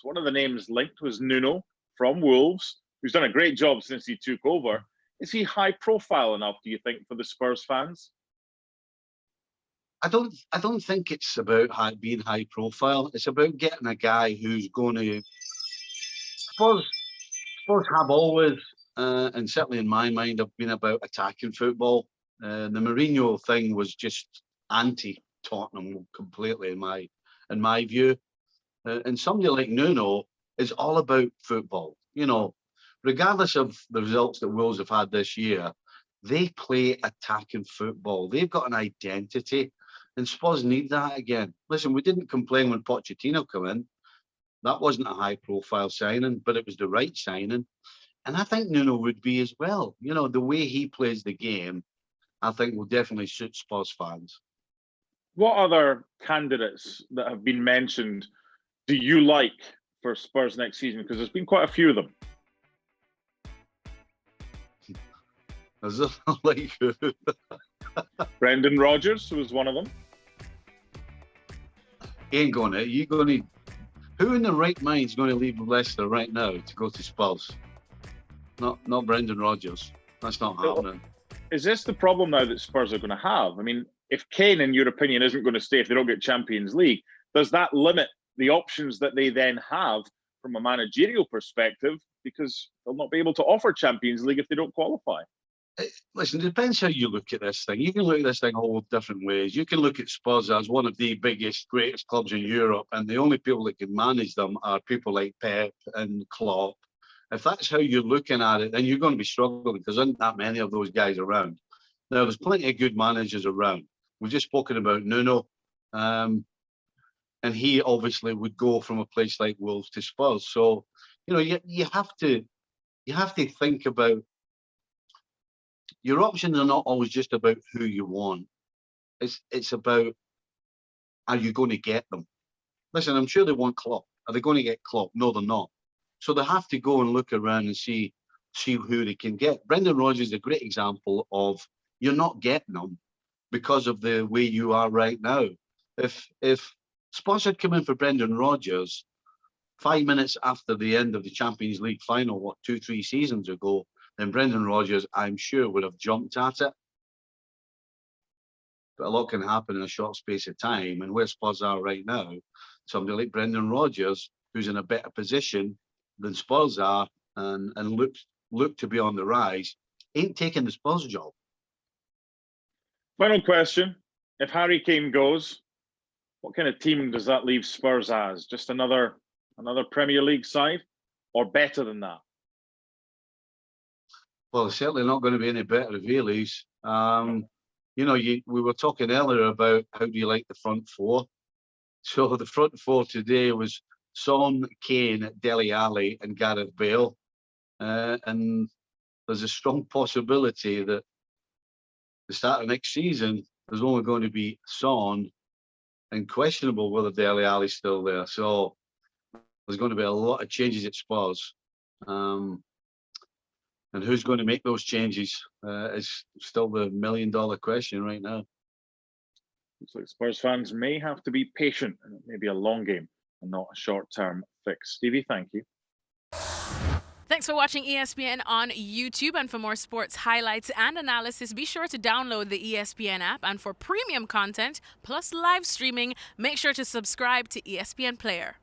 One of the names linked was Nuno from Wolves, who's done a great job since he took over. Is he high profile enough, do you think, for the Spurs fans? I don't think it's about being high profile. It's about getting a guy who's going to. Spurs have always, and certainly in my mind, have been about attacking football. The Mourinho thing was just anti-Tottenham completely in my view. And somebody like Nuno is all about football. You know, regardless of the results that Wolves have had this year, they play attacking football. They've got an identity. And Spurs need that again. Listen, we didn't complain when Pochettino came in. That wasn't a high-profile signing, but it was the right signing. And I think Nuno would be as well. You know, the way he plays the game, I think will definitely suit Spurs fans. What other candidates that have been mentioned do you like for Spurs next season? Because there's been quite a few of them. Is there like who? Brendan Rodgers was one of them. Ain't gonna. Who in the right mind is going to leave Leicester right now to go to Spurs? Not Brendan Rodgers. That's not happening. Is this the problem now that Spurs are going to have? I mean, if Kane, in your opinion, isn't going to stay if they don't get Champions League, does that limit the options that they then have from a managerial perspective? Because they'll not be able to offer Champions League if they don't qualify. Listen, it depends how you look at this thing. You can look at this thing all different ways. You can look at Spurs as one of the biggest, greatest clubs in Europe, and the only people that can manage them are people like Pep and Klopp. If that's how you're looking at it, then you're going to be struggling because there aren't that many of those guys around. Now, there's plenty of good managers around. We've just spoken about Nuno, and he obviously would go from a place like Wolves to Spurs. So, you know, you have to think about. Your options are not always just about who you want. It's about, are you going to get them? Listen, I'm sure they want Klopp. Are they going to get Klopp? No, they're not. So they have to go and look around and see who they can get. Brendan Rodgers is a great example of you're not getting them because of the way you are right now. If Spurs had come in for Brendan Rodgers 5 minutes after the end of the Champions League final, 2-3 seasons ago, then Brendan Rodgers, I'm sure, would have jumped at it. But a lot can happen in a short space of time. And where Spurs are right now, somebody like Brendan Rodgers, who's in a better position than Spurs are and look to be on the rise, ain't taking the Spurs job. Final question. If Harry Kane goes, what kind of team does that leave Spurs as? Just another Premier League side, or better than that? Well, it's certainly not going to be any better if he leaves. You know, we were talking earlier about how do you like the front four. So the front four today was Son, Kane, Dele Alli and Gareth Bale. And there's a strong possibility that the start of next season, there's only going to be Son and questionable whether Dele Alli's still there. So there's going to be a lot of changes at Spurs. And who's going to make those changes is still the million-dollar question right now. Looks like Spurs fans may have to be patient, and it may be a long game and not a short-term fix. Stevie, thank you. Thanks for watching ESPN on YouTube. And for more sports highlights and analysis, be sure to download the ESPN app. And for premium content plus live streaming, make sure to subscribe to ESPN Player.